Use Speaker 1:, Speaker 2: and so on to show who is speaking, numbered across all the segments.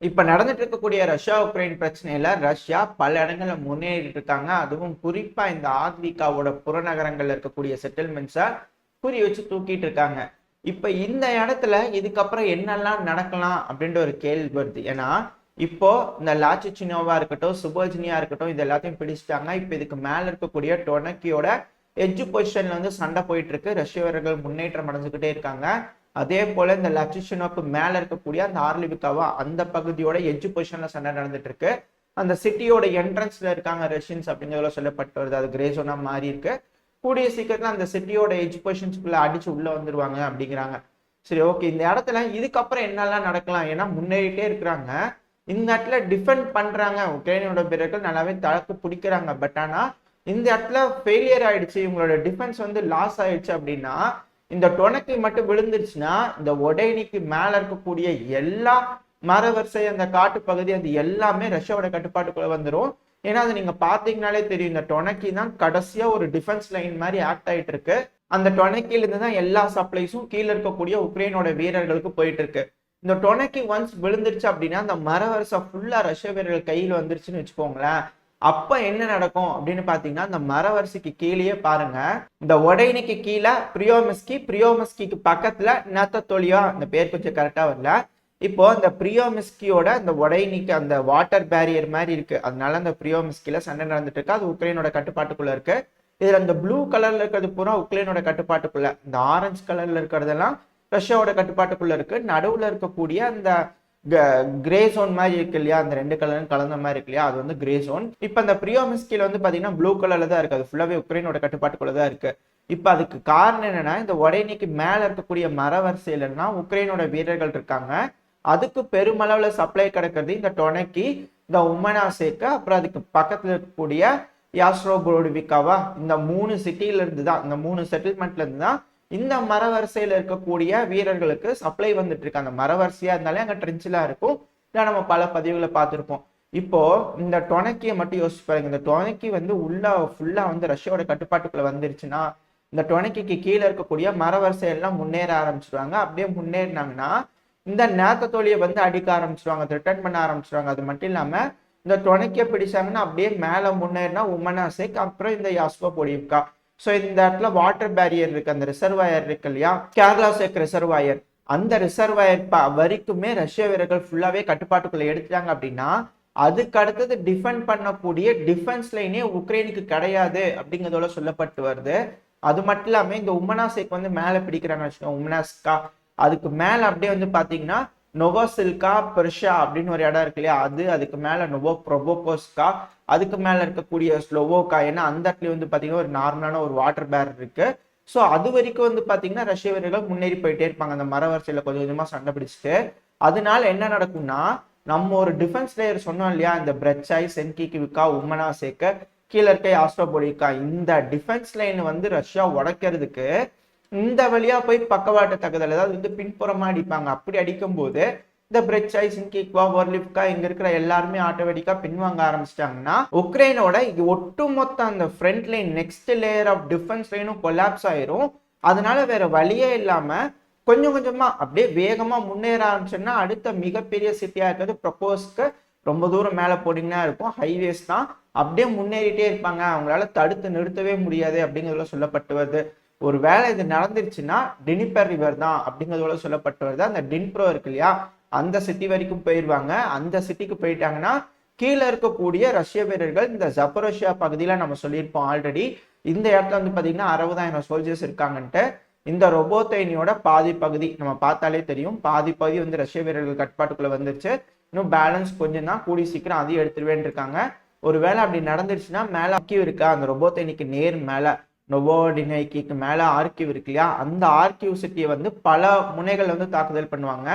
Speaker 1: இப்ப நடந்துட்டு இருக்கக்கூடிய ரஷ்யா உக்ரைன் பிரச்சனையில ரஷ்யா பல இடங்கள்ல முன்னேறிட்டு இருக்காங்க. அதுவும் குறிப்பா இந்த ஆத்விகாவோட புறநகரங்கள்ல இருக்கக்கூடிய செட்டில்மெண்ட்ஸை குறி வச்சு தூக்கிட்டு இருக்காங்க. இப்ப இந்த இடத்துல இதுக்கப்புறம் என்னெல்லாம் நடக்கலாம் அப்படின்ற ஒரு கேள்வி வருது. ஏன்னா இப்போ இந்த லாச்சிச்சினோவா இருக்கட்டும், சுபோஜினியா இருக்கட்டும், இது எல்லாத்தையும் பிடிச்சிட்டாங்க. இப்ப இதுக்கு மேல இருக்கக்கூடிய டொனக்கியோட எட்ஜ் பொசிஷன்ல வந்து சண்டை போயிட்டு இருக்கு. ரஷ்ய வீரர்கள் முன்னேற்றம் அடைஞ்சுக்கிட்டே இருக்காங்க. அதே போல இந்த லட்சிஷனோக்கு மேல இருக்கக்கூடிய அந்த ஆர்லிவிகாவா அந்த பகுதியோட எட்ஜ் பொசிஷன்ல சண்டை நடந்துட்டு இருக்கு. அந்த சிட்டியோட என்ட்ரன்ஸ்ல இருக்காங்க ரஷ்யன்ஸ் அப்படிங்கிறதுல சொல்லப்பட்டு வருது. அது கிரே ஜோனா மாறி இருக்கு. கூடிய சீக்கிரத்துல அந்த சிட்டியோட எட்ஜ் பொசிஷன்ஸ்குள்ள அடிச்சு உள்ள வந்துருவாங்க அப்படிங்கிறாங்க. சரி, ஓகே. இந்த இடத்துல இதுக்கப்புறம் என்னெல்லாம் நடக்கலாம்? ஏன்னா முன்னேறிட்டே இருக்கிறாங்க. இந்த இடத்துல டிஃபெண்ட் பண்றாங்க. உக்ரைனோட வீரர்கள் நல்லாவே தளர்த்து பிடிக்கிறாங்க. பட் ஆனா இந்த இடத்துல ஃபெயிலியர் ஆயிடுச்சு, இவங்களோட டிஃபென்ஸ் வந்து லாஸ் ஆயிடுச்சு அப்படின்னா, இந்த டொனக்கி மட்டும் விழுந்துருச்சுன்னா இந்த ஒடேனிக்கு மேல இருக்கக்கூடிய எல்லா மரவரிசை, அந்த காட்டு பகுதி, அது எல்லாமே ரஷ்யாவோட கட்டுப்பாட்டுக்குள்ள வந்துடும். ஏன்னா அது நீங்க பாத்தீங்கன்னாலே தெரியும், இந்த டொனக்கி தான் கடைசியா ஒரு டிஃபென்ஸ் லைன் மாதிரி ஆக்ட் ஆயிட்டு இருக்கு. அந்த டொனக்கில இருந்து தான் எல்லா சப்ளைஸும் கீழே இருக்கக்கூடிய உக்ரைனோட வீரர்களுக்கு போயிட்டு இருக்கு. இந்த டொனக்கி ஒன்ஸ் விழுந்துருச்சு அப்படின்னா அந்த மரவரிசை ஃபுல்லா ரஷ்ய வீரர்கள் கையில் வந்துருச்சுன்னு வச்சுக்கோங்களேன். அப்ப என்ன நடக்கும் அப்படின்னு பாத்தீங்கன்னா, இந்த மரவரிசைக்கு கீழேயே பாருங்க, இந்த ஒடைனிக்கு கீழே பிரியோமிஸ்கிக்கு பக்கத்துல நத்தத்தோலியா, இந்த பேர் கொஞ்சம் கரெக்டா வரல. இப்போ அந்த பிரியோமிஸ்கியோட அந்த ஒடைனிக்கு அந்த வாட்டர் பேரியர் மாதிரி இருக்கு. அதனால அந்த பிரியோமிஸ்கில சண்டை நடந்துட்டு இருக்கு. அது உக்ரைனோட கட்டுப்பாட்டுக்குள்ள இருக்கு. இதுல அந்த ப்ளூ கலர்ல இருக்கிறது பூரா உக்ரைனோட கட்டுப்பாட்டுக்குள்ள, இந்த ஆரஞ்சு கலர்ல இருக்கிறதெல்லாம் ரஷ்யாவோட கட்டுப்பாட்டுக்குள்ள இருக்கு. நடுவுல இருக்கக்கூடிய அந்த கிரே ஜோன் மாதிரி இருக்கு இல்லையா, அந்த ரெண்டு கலரும் கலந்த மாதிரி இருக்கு இல்லையா, அது வந்து கிரே ஜோன். இப்ப அந்த பிரியோமிஸ்கில வந்து பாத்தீங்கன்னா ப்ளூ கலர்ல தான் இருக்கு. அது ஃபுல்லாவே உக்ரைனோட கட்டுப்பாட்டுக்குள்ள தான் இருக்கு. இப்ப அதுக்கு காரணம் என்னன்னா, இந்த ஒடைனிக்கு மேல இருக்கக்கூடிய மரவரிசையிலன்னா உக்ரைனோட வீரர்கள் இருக்காங்க. அதுக்கு பெருமளவுல சப்ளை கிடைக்கிறது இந்த டொனக்கி, இந்த உமனாசேக்கு, அப்புறம் அதுக்கு பக்கத்துல இருக்கக்கூடிய யாஸ்ட்ரோபோடிவிகாவா, இந்த 3 சிட்டில இருந்து தான், இந்த 3 செட்டில்மெண்ட்ல இருந்து தான் இந்த மரவரிசையில இருக்கக்கூடிய வீரர்களுக்கு சப்ளை வந்துட்டு இருக்கு. அந்த மரவரிசையா இருந்தாலே அங்க ட்ரென்ச்லாம் இருக்கும். இதான் நம்ம பல பதிவுகளை பார்த்துருப்போம். இப்போ இந்த டொனக்கியை மட்டும் யோசிச்சு பாருங்க. இந்த டொனக்கி வந்து ஃபுல்லா வந்து ரஷ்யாவோட கட்டுப்பாட்டுக்குள்ள வந்துருச்சுன்னா, இந்த டொனக்கிக்கு கீழே இருக்கக்கூடிய மரவரிசை எல்லாம் முன்னேற ஆரம்பிச்சிருவாங்க. அப்படியே முன்னேறினாங்கன்னா இந்த நேத்தத்தோழியை வந்து அடிக்க ஆரம்பிச்சிருவாங்க, ரிட்டர்ன் பண்ண ஆரம்பிச்சிருவாங்க. அது மட்டும் இல்லாம இந்த டொனக்கியை பிடிச்சாங்கன்னா அப்படியே மேல முன்னேறினா உமனாசேக், அப்புறம் இந்த யாஸ்கோ பொடியுக்கா. ஸோ இந்த இடத்துல வாட்டர் பேரியர் இருக்கு, அந்த ரிசர்வாயர் இருக்கு இல்லையா, கேரளா சேக் ரிசர்வாயர், அந்த ரிசர்வாயர் வரைக்குமே ரஷ்ய வீரர்கள் ஃபுல்லாவே கட்டுப்பாட்டுக்குள்ள எடுத்துட்டாங்க அப்படின்னா அதுக்கு அடுத்தது டிஃபெண்ட் பண்ணக்கூடிய டிஃபென்ஸ் லைனே உக்ரைனுக்கு கிடையாது அப்படிங்கிறதோட சொல்லப்பட்டு வருது. அது மட்டும் இல்லாம இந்த உமனாசேக் வந்து மேல பிடிக்கிறாங்க வச்சுக்கோங்க, உமனாஸ்கா, அதுக்கு மேல அப்படியே வந்து பாத்தீங்கன்னா நொவோசில்கா பெர்ஷா அப்படின்னு ஒரு இடம் இருக்கு இல்லையா, அதுக்கு மேல நொவோ ப்ரொபோகோஸ்கா, அதுக்கு மேல இருக்கக்கூடிய ஸ்லோவோகா. ஏன்னா அந்த இடத்துல வந்து பாத்தீங்கன்னா ஒரு நார்மலான ஒரு வாட்டர் பேர் இருக்கு. ஸோ அது வரைக்கும் வந்து பாத்தீங்கன்னா ரஷ்ய வீரர்கள் முன்னேறி போயிட்டே இருப்பாங்க அந்த மரவரிசையில கொஞ்சம் கொஞ்சமா சண்டை பிடிச்சிட்டு. அதனால என்ன நடக்கும்னா, நம்ம ஒரு டிஃபென்ஸ் லேயர் சொன்னோம் இல்லையா, இந்த பிரெச்சாய், சென்கிவிகா, உமனாசேக்க, கீழே இருக்க ஆஸ்ட்ரோபோலிகா, இந்த டிஃபென்ஸ் லைன் வந்து ரஷ்யா உடைக்கிறதுக்கு இந்த வழியா போய் பக்கவாட்டு தாக்குதல், அதாவது வந்து பின்புறமா அடிப்பாங்க. அப்படி அடிக்கும் போது இந்த பிரெச்சாய், சின்கிக்வா, வொர்லிவ்கா, இங்க இருக்கிற எல்லாருமே ஆட்டோமேட்டிக்கா பின்வாங்க ஆரம்பிச்சிட்டாங்கன்னா உக்ரைனோட ஒட்டுமொத்த அந்த front line, next layer of defence லைனும் கொலாப்ஸ் ஆயிரும். அதனால வேற வழியே இல்லாம கொஞ்சம் கொஞ்சமா அப்படியே வேகமா முன்னேற ஆரம்பிச்சோம்னா அடுத்த மிகப்பெரிய சிட்டியா இருக்கிறது ப்ரொபோஸ்க்கு ரொம்ப தூரம் மேல போனீங்கன்னா இருக்கும், ஹைவேஸ் தான். அப்படியே முன்னேறிட்டே இருப்பாங்க, அவங்களால தடுத்து நிறுத்தவே முடியாது அப்படிங்கிறதுல சொல்லப்பட்டு வருது. ஒரு வேலை இது நடந்துருச்சுன்னா டினிப்பர் ரிவர் தான் அப்படிங்கிறதோட சொல்லப்பட்டு வருது. அந்த டின்ப்ரோ இருக்கு இல்லையா, அந்த சிட்டி வரைக்கும் போயிடுவாங்க. அந்த சிட்டிக்கு போயிட்டாங்கன்னா கீழே இருக்கக்கூடிய ரஷ்ய வீரர்கள் இந்த ஜப்பரோஷியா பகுதியில நம்ம சொல்லியிருப்போம் ஆல்ரெடி, இந்த இடத்துல வந்து பாத்தீங்கன்னா 60,000 சோல்ஜர்ஸ் இருக்காங்கன்ட்டு. இந்த ரொபோத்தைனியோட பாதி பகுதி நம்ம பார்த்தாலே தெரியும், பாதி பகுதி வந்து ரஷ்ய வீரர்கள் கட்டுப்பாட்டுக்குள்ள வந்துருச்சு. இன்னும் பேலன்ஸ் கொஞ்சம் தான், கூடி சீக்கிரம் அதையும் எடுத்துருவேன் இருக்காங்க. ஒருவேளை அப்படி நடந்துருச்சுன்னா மேல ஆர்கிவ் இருக்கா, அந்த ரொபோத்தைனிக்கு நேர் மேல நொவோடினைக்கு மேல ஆர்கிவ் இருக்கு இல்லையா, அந்த ஆர்கிவ் சிட்டியை வந்து பல முனைகள் வந்து தாக்குதல் பண்ணுவாங்க.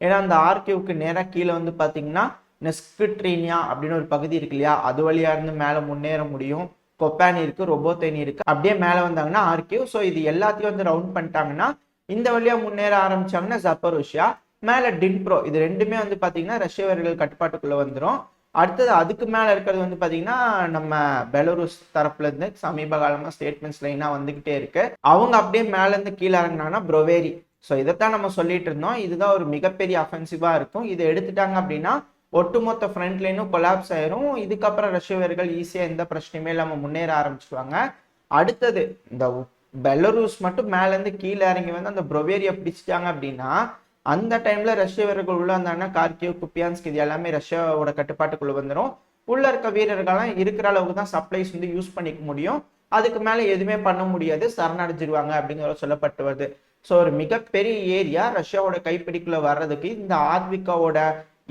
Speaker 1: ஏன்னா அந்த ஆர்கிவ்க்கு நேராக கீழே வந்து பாத்தீங்கன்னா நெஸ்கிட்ரீனியா அப்படின்னு ஒரு பகுதி இருக்கு இல்லையா, அது வழியா இருந்து மேல முன்னேற முடியும். கொப்பானி இருக்கு, ரொபோத்தைனி இருக்கு, அப்படியே மேல வந்தாங்கன்னா ஆர்கிவ். ஸோ இது எல்லாத்தையும் வந்து ரவுண்ட் பண்ணிட்டாங்கன்னா இந்த வழியா முன்னேற ஆரம்பிச்சாங்கன்னா ஜப்பரோஷியா, மேல டின்ப்ரோ, இது ரெண்டுமே வந்து பாத்தீங்கன்னா ரஷ்ய வீரர்கள் கட்டுப்பாட்டுக்குள்ள வந்துடும். அடுத்தது அதுக்கு மேல இருக்கிறது வந்து பாத்தீங்கன்னா நம்ம பெலருஸ் தரப்புல இருந்து சமீப காலமா ஸ்டேட்மெண்ட்ஸ் லைனா வந்துகிட்டே இருக்கு. அவங்க அப்படியே மேல இருந்து கீழே இறங்கினாங்கன்னா ப்ரோவேரி, ஸோ இதைத்தான் நம்ம சொல்லிட்டு இருந்தோம். இதுதான் ஒரு மிகப்பெரிய அஃபென்சிவா இருக்கும். இதை எடுத்துட்டாங்க அப்படின்னா ஒட்டுமொத்த ஃப்ரண்ட் லைனும் கொலாப்ஸ் ஆயிரும். இதுக்கப்புறம் ரஷ்ய வீரர்கள் ஈஸியா எந்த பிரச்சனையுமே இல்லாம முன்னேற ஆரம்பிச்சுடுவாங்க. அடுத்தது இந்த பெலரூஸ் மட்டும் மேல இருந்து கீழே இறங்கி வந்து அந்த ப்ரொவேரியா பிடிச்சிட்டாங்க அப்படின்னா அந்த டைம்ல ரஷ்ய வீரர்கள் உள்ள வந்தாங்கன்னா கார்கிவ், குப்பியான்ஸ்க் இது எல்லாமே ரஷ்யாவோட கட்டுப்பாட்டுக்குள்ள வந்துடும். உள்ள இருக்க வீரர்கள்லாம் இருக்கிற அளவுக்கு தான் சப்ளைஸ் வந்து யூஸ் பண்ணிக்க முடியும். அதுக்கு மேல எதுவுமே பண்ண முடியாது, சரணடைஞ்சிருவாங்க அப்படிங்கிற சொல்லப்பட்டு வருது. ஸோ ஒரு மிகப்பெரிய ஏரியா ரஷ்யாவோட கைப்பிடிக்குள்ள வர்றதுக்கு இந்த ஆத்விகாவோட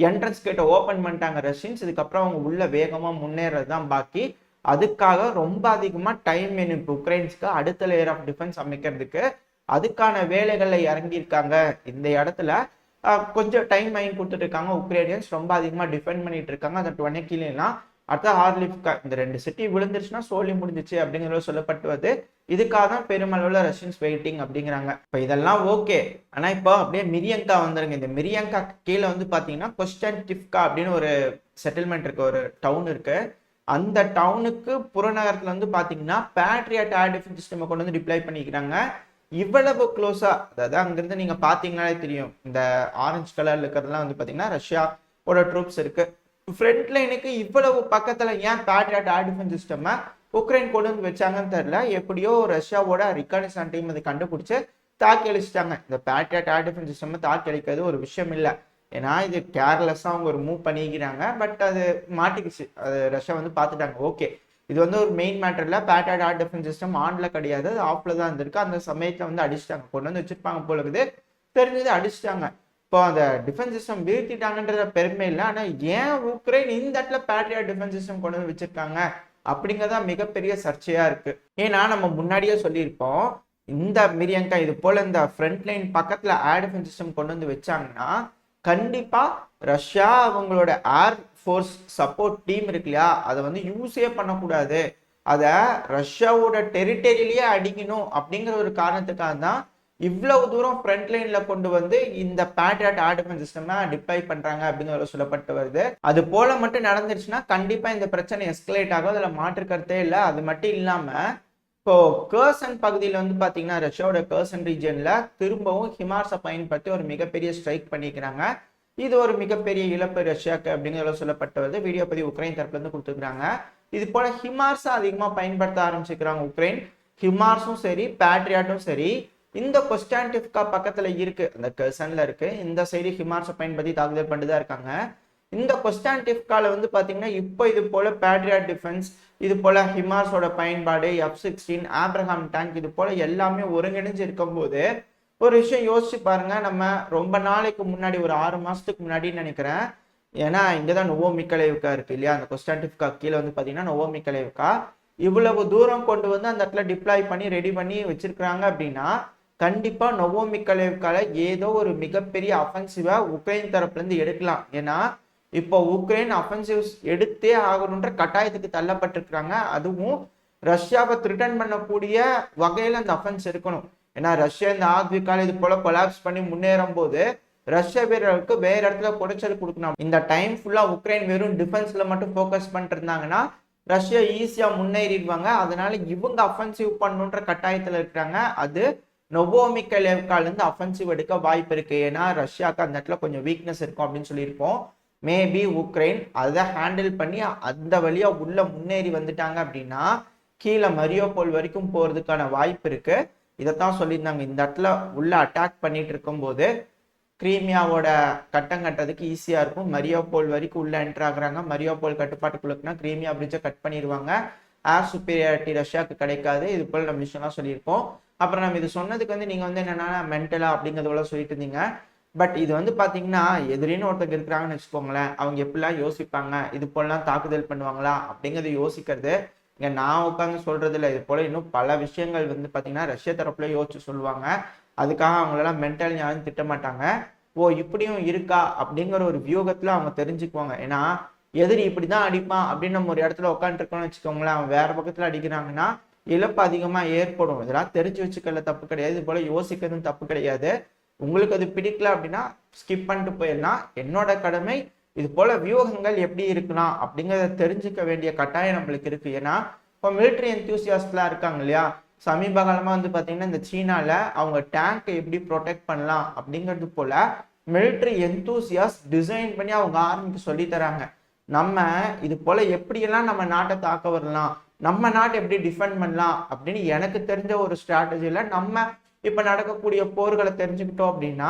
Speaker 1: என்ட்ரன்ஸ் கேட்டை ஓப்பன் பண்ணிட்டாங்க ரஷ்யன்ஸ். இதுக்கப்புறம் அவங்க உள்ள வேகமா முன்னேறது தான் பாக்கி. அதுக்காக ரொம்ப அதிகமா டைம் வேணும் இப்போ உக்ரைன்ஸ்க்கு அடுத்த லேயர் ஆஃப் டிஃபென்ஸ் அமைக்கிறதுக்கு. அதுக்கான வேலைகள்ல இறங்கியிருக்காங்க. இந்த இடத்துல கொஞ்சம் டைம் வாங்கி கொடுத்துட்டு இருக்காங்க. உக்ரைனியன்ஸ் ரொம்ப அதிகமா டிஃபெண்ட் பண்ணிட்டு இருக்காங்க. அந்த 20 கீழேலாம் அடுத்த ஹார்லிவ்கா இந்த 2 சிட்டி விழுந்துருச்சுன்னா சோழி முடிஞ்சிச்சு அப்படிங்கிறத சொல்லப்பட்டு வருது. இதுக்காக தான் பெருமளவுல ரஷ்யன்ஸ் வெயிட்டிங் அப்படிங்கிறாங்க. இப்போ இதெல்லாம் ஓகே. ஆனா இப்போ அப்படியே மிரியங்கா வந்துருங்க. இந்த மிரியங்கா கீழே வந்து பாத்தீங்கன்னா கொஸ்டான்டிவ்கா அப்படின்னு ஒரு செட்டில்மெண்ட் இருக்கு, ஒரு டவுன் இருக்கு. அந்த டவுனுக்கு புறநகரத்துல வந்து பாத்தீங்கன்னா பேட்ரியாட் ஏர் டிஃபென்ஸ் சிஸ்டம் கொண்டு வந்து டிப்ளை பண்ணிக்கிறாங்க. இவ்வளவு க்ளோஸா, அதாவது அங்கிருந்து நீங்க பாத்தீங்கன்னாலே தெரியும், இந்த ஆரஞ்சு கலர்ல இருக்கிறதுலாம் வந்து பாத்தீங்கன்னா ரஷ்யாவோட ட்ரூப்ஸ் இருக்கு. ஃப்ரண்ட் லைனுக்கு இவ்வளவு பக்கத்துல ஏன் patriot air defence system Ukraine கொண்டு வந்து வச்சாங்கன்னு தெரியல. எப்படியோ ரஷ்யாவோட ரிகனைசன் டீம் அதை கண்டுபிடிச்சு தாக்கி அழிச்சிட்டாங்க. இந்த பேட்ரியாட் ஏர் டிஃபென்ஸ் சிஸ்டம் தாக்கி அழிக்கிறது ஒரு விஷயம் இல்லை. ஏன்னா இது கேர்லெஸ்ஸா அவங்க ஒரு மூவ் பண்ணிக்கிறாங்க. பட் அது மாட்டிக்கிச்சு, அது ரஷ்யா வந்து பார்த்துட்டாங்க. ஓகே, இது வந்து ஒரு மெயின் மேட்டர்ல பேட்ரியாட் ஏர் டிஃபென்ஸ் சிஸ்டம் ஆன்ல கிடையாது, அது ஆஃப்ல தான் இருந்திருக்கு. அந்த சமயத்துல வந்து அடிச்சிட்டாங்க, கொண்டு வந்து வச்சிருப்பாங்க போல இருக்குது, தெரிஞ்சது அடிச்சிட்டாங்க. இப்போ அந்த டிஃபென்ஸ் சிஸ்டம் வீழ்த்திட்டாங்கன்ற பெருமை இல்லை. ஆனா ஏன் உக்ரைன் இந்த இடத்துல பேட்ரியாட் டிஃபென்ஸ் சிஸ்டம் கொண்டு வந்து வச்சிருக்காங்க அப்படிங்கிறதா மிகப்பெரிய சர்ச்சையா இருக்கு. ஏன்னா நம்ம முன்னாடியே சொல்லியிருப்போம், இந்த மிரியங்கா இது போல இந்த ஃப்ரண்ட் லைன் பக்கத்துல ஏர் டிஃபென்ஸ் சிஸ்டம் கொண்டு வந்து வச்சாங்கன்னா கண்டிப்பா ரஷ்யா அவங்களோட ஏர் ஃபோர்ஸ் சப்போர்ட் டீம் இருக்கு இல்லையா, அதை வந்து யூஸே பண்ணக்கூடாது, அதை ரஷ்யாவோட டெரிட்டரியிலேயே அடிக்கணும் அப்படிங்கிற ஒரு காரணத்துக்காக தான் இவ்வளவு தூரம் ஃப்ரண்ட் லைன்ல கொண்டு வந்து இந்த பேட்ரியாட் ஏர் டிஃபென்ஸ் சிஸ்டம் டிப்ளை பண்றாங்க அப்படின்னு சொல்லப்பட்டு வருது. அது போல மட்டும் நடந்துருச்சுன்னா கண்டிப்பா இந்த பிரச்சனை எஸ்கலேட் ஆகும், அதுல மாற்று கருத்தே இல்லை. அது மட்டும் இல்லாம இப்போ கர்சன் பகுதியில் வந்து பாத்தீங்கன்னா ரஷ்யாவோட கர்சன் ரீஜன்ல திரும்பவும் ஹிமார்ஸை பயன்படுத்தி ஒரு மிகப்பெரிய ஸ்ட்ரைக் பண்ணிக்கிறாங்க. இது ஒரு மிகப்பெரிய இழப்பு ரஷ்யாக்கு அப்படிங்கிற சொல்லப்பட்டு வருது. வீடியோ பதிவு உக்ரைன் தரப்புல இருந்து கொடுத்துருக்காங்க. இது போல ஹிமார்ஸை அதிகமா பயன்படுத்த ஆரம்பிச்சுக்கிறாங்க உக்ரைன். ஹிமார்ஸும் சரி பேட்ரியாட்டும் சரி இந்த கொஸ்டான்டிவ்கா பக்கத்துல இருக்கு, அந்த கர்சன்ல இருக்கு. இந்த சைடு ஹிமார்ஸை பயன்படுத்தி தாக்குதல் பண்ணிட்டுதான் இருக்காங்க. இந்த கொஸ்டான்டிவ்கால வந்து பாத்தீங்கன்னா இப்போ இது போல பேட்ரியாட் டிஃபென்ஸ், இது போல ஹிமார்ஸோட பயன்பாடு, F-16 ஆப்ரஹாம் டேங்க், இது போல எல்லாமே ஒருங்கிணைஞ்சு இருக்கும் போது ஒரு விஷயம் யோசிச்சு பாருங்க. நம்ம ரொம்ப நாளைக்கு முன்னாடி ஒரு 6 மாசத்துக்கு முன்னாடின்னு நினைக்கிறேன், ஏன்னா இங்கதான் நோவோமிக்கலேவ்கா இருக்கு இல்லையா, அந்த கொஸ்டான்டிவ்கா கீழே வந்து பாத்தீங்கன்னா நோவோமிக்கலேவ்கா இவ்வளவு தூரம் கொண்டு வந்து அந்த இடத்துல டிப்ளாய் பண்ணி ரெடி பண்ணி வச்சிருக்காங்க அப்படின்னா கண்டிப்பா நோவோமிக்கலேவ்கால ஏதோ ஒரு மிகப்பெரிய அஃபென்சிவா உக்ரைன் தரப்புல இருந்து எடுக்கலாம். ஏன்னா இப்போ உக்ரைன் அஃபென்சிவ்ஸ் எடுத்தே ஆகணுன்ற கட்டாயத்துக்கு தள்ளப்பட்டிருக்கிறாங்க. அதுவும் ரஷ்யாவை த்ரிட்டன் பண்ணக்கூடிய வகையில அந்த அஃபென்ஸ் இருக்கணும். ஏன்னா ரஷ்யா இந்த ஆத்விகால இது போல கொலாப்ஸ் பண்ணி முன்னேறும் போது ரஷ்ய வீரர்களுக்கு வேற இடத்துல குடைச்சல் கொடுக்கணும். இந்த டைம் ஃபுல்லா உக்ரைன் வெறும் டிஃபென்ஸ்ல மட்டும் ஃபோக்கஸ் பண்ணிட்டு இருந்தாங்கன்னா ரஷ்யா ஈஸியா முன்னேறிடுவாங்க. அதனால இவங்க அஃபென்சிவ் பண்ணுன்ற கட்டாயத்துல இருக்கிறாங்க. அது நொவோமிக்கலேவ்கால இருந்து அஃபென்சிவ் எடுக்க வாய்ப்பு இருக்கு. ஏன்னா ரஷ்யாவுக்கு அந்த இடத்துல கொஞ்சம் வீக்னஸ் இருக்கும் அப்படின்னு சொல்லியிருப்போம். மேபி உக்ரைன் அதை ஹேண்டில் பண்ணி அந்த வழியா உள்ள முன்னேறி வந்துட்டாங்க அப்படின்னா கீழே மரியோபோல் வரைக்கும் போறதுக்கான வாய்ப்பு இருக்கு. இதைத்தான் சொல்லியிருந்தாங்க, இந்த இடத்துல உள்ள அட்டாக் பண்ணிட்டு இருக்கும் போது கிரீமியாவோட கட்டம் கட்டுறதுக்கு ஈஸியா இருக்கும். மரியோபோல் வரைக்கும் உள்ள என்டர் ஆகுறாங்க. மரியோபோல் கட்டுப்பாட்டுக்குள்ளுக்குன்னா கிரீமியா பிரிட்ஜை கட் பண்ணிடுவாங்க. ஏர் சுப்பீரியாரிட்டி ரஷ்யாவுக்கு கிடைக்காது. இது போல நம்ம விஷயம்லாம் சொல்லியிருப்போம். அப்புறம் நம்ம இது சொன்னதுக்கு வந்து நீங்க வந்து என்னன்னா மென்டலா அப்படிங்கிறதுல சொல்லிட்டு இருந்தீங்க. பட் இது வந்து பாத்தீங்கன்னா எதிரின்னு ஒருத்தர் இருக்கிறாங்கன்னு வச்சுக்கோங்களேன், அவங்க எப்படிலாம் யோசிப்பாங்க, இது போலாம் தாக்குதல் பண்ணுவாங்களா அப்படிங்கறத யோசிக்கிறது இங்க நான் உட்காந்து சொல்றது இல்லை. இது போல இன்னும் பல விஷயங்கள் வந்து பாத்தீங்கன்னா ரஷ்ய தரப்புல யோசிச்சு சொல்லுவாங்க. அதுக்காக அவங்களெல்லாம் மென்டல் ஞானம் திட்ட மாட்டாங்க. ஓ இப்படியும் இருக்கா அப்படிங்கிற ஒரு வியூகத்துல அவங்க தெரிஞ்சுக்குவாங்க. ஏன்னா எதிரி இப்படிதான் அடிப்பான் அப்படின்னு நம்ம ஒரு இடத்துல உட்காந்துருக்கோம்னு வச்சுக்கோங்களேன், அவன் வேற பக்கத்துல அடிக்கிறாங்கன்னா இழப்பு அதிகமா ஏற்படும். இதெல்லாம் தெரிஞ்சு வச்சுக்கல தப்பு கிடையாது, இது போல யோசிக்கிறதும் தப்பு கிடையாது. உங்களுக்கு அது பிடிக்கல அப்படின்னா ஸ்கிப் பண்ணிட்டு போயிடலாம். என்னோட கடமை இது போல வியூகங்கள் எப்படி இருக்கலாம் அப்படிங்கிறத தெரிஞ்சுக்க வேண்டிய கட்டாயம் நம்மளுக்கு இருக்கு. ஏன்னா இப்போ மிலிட்ரி என்தூசியாஸ்ட்லாம் இருக்காங்க இல்லையா, சமீப காலமா வந்து பாத்தீங்கன்னா இந்த சீனால அவங்க டேங்கை எப்படி ப்ரொடெக்ட் பண்ணலாம் அப்படிங்கிறது போல மிலிட்ரி எந்தூசியாஸ் டிசைன் பண்ணி அவங்க ஆர்மிக்கு சொல்லி தராங்க. நம்ம இது போல எப்படியெல்லாம் நம்ம நாட்டை தாக்க வரலாம், நம்ம நாட்டை எப்படி டிஃபெண்ட் பண்ணலாம் அப்படின்னு எனக்கு தெரிஞ்ச ஒரு ஸ்ட்ராட்டஜில நம்ம இப்ப நடக்கக்கூடிய போர்களை தெரிஞ்சுக்கிட்டோம் அப்படின்னா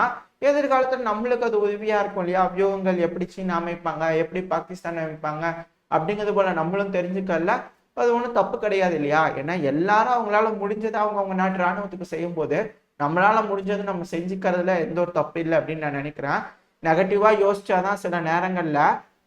Speaker 1: எதிர்காலத்துல நம்மளுக்கு அது உதவியா இருக்கும் இல்லையா? வியூகங்கள் எப்படி சீனா அமைப்பாங்க, எப்படி பாகிஸ்தான் அமைப்பாங்க அப்படிங்கிறது போல நம்மளும் தெரிஞ்சுக்கல. அது ஒன்றும் தப்பு கிடையாது இல்லையா? ஏன்னா எல்லாரும் அவங்களால முடிஞ்சதை அவங்க நாட்டு ராணுவத்துக்கு செய்யும் போது நம்மளால முடிஞ்சது நம்ம செஞ்சுக்கிறதுல எந்த ஒரு தப்பு இல்லை அப்படின்னு நான் நினைக்கிறேன். நெகட்டிவா யோசிச்சாதான் சில நேரங்கள்ல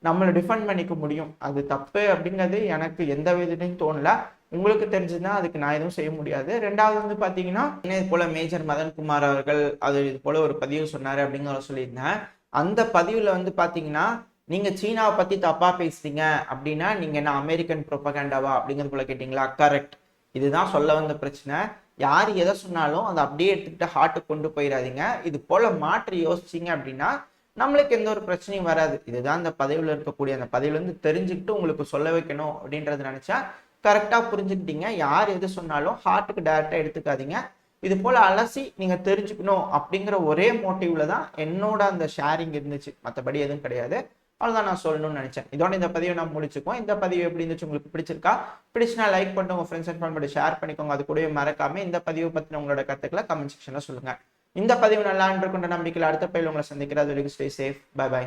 Speaker 1: நம்மளை டிஃபெண்ட் பண்ணிக்க முடியும். அது தப்பு அப்படிங்கிறது எனக்கு எந்த விதத்தையும் தோணல. உங்களுக்கு தெரிஞ்சதுன்னா அதுக்கு நான் எதுவும் செய்ய முடியாது. ரெண்டாவது வந்து பாத்தீங்கன்னா இது போல மேஜர் மதன்குமார் அவர்கள் அது இது போல ஒரு பதிவு சொன்னாரு அப்படிங்கிற சொல்லியிருந்தேன். அந்த பதிவுல வந்து பாத்தீங்கன்னா நீங்க சீனாவை பத்தி தப்பா பேசுறீங்க அப்படின்னா நீங்க என்ன அமெரிக்கன் ப்ரொபகண்டாவா அப்படிங்கிறது போல கேட்டீங்களா? கரெக்ட். இதுதான் சொல்ல வந்த பிரச்சனை. யார் எதை சொன்னாலும் அதை அப்படியே எடுத்துக்கிட்டு ஹார்ட்டுக்கு கொண்டு போயிடாதீங்க. இது போல மாற்றி யோசிச்சீங்க அப்படின்னா நம்மளுக்கு எந்த ஒரு பிரச்சனையும் வராது. இதுதான் இந்த பதவியில் இருக்கக்கூடிய அந்த பதவியில இருந்து தெரிஞ்சுக்கிட்டு உங்களுக்கு சொல்ல வைக்கணும் அப்படின்றது நினைச்சா கரெக்டா புரிஞ்சுக்கிட்டீங்க. யார் எது சொன்னாலும் ஹார்ட்டுக்கு டைரக்டா எடுத்துக்காதீங்க. இது போல அலசி நீங்க தெரிஞ்சுக்கணும் அப்படிங்கிற ஒரே மோட்டிவ்ல தான் என்னோட அந்த ஷேரிங் இருந்துச்சு, மற்றபடி எதுவும் கிடையாது. அவ்வளவுதான் நான் சொல்லணும்னு நினைச்சேன். இதோட இந்த பதிவை நான் முடிச்சுக்கோம். இந்த பதிவு எப்படி இருந்துச்சு, உங்களுக்கு பிடிச்சிருக்கா? பிடிச்சுனா லைக் பண்ணிட்டு உங்க ஃப்ரெண்ட்ஸ் அண்ட் ஃபேமிலியோட ஷேர் பண்ணிக்கோங்க. அது கூடவே மறக்காம இந்த பதிவை பத்தின உங்களோட கருத்துக்களை கமெண்ட் செக்ஷன்ல சொல்லுங்க. இந்த பதிவு நல்லா இருக்குன்ற நம்பிக்கையில் அடுத்த பதிவில் உங்களை சந்திக்கிறேன். அது வரைக்கும் ஸ்டே சேஃப். By by.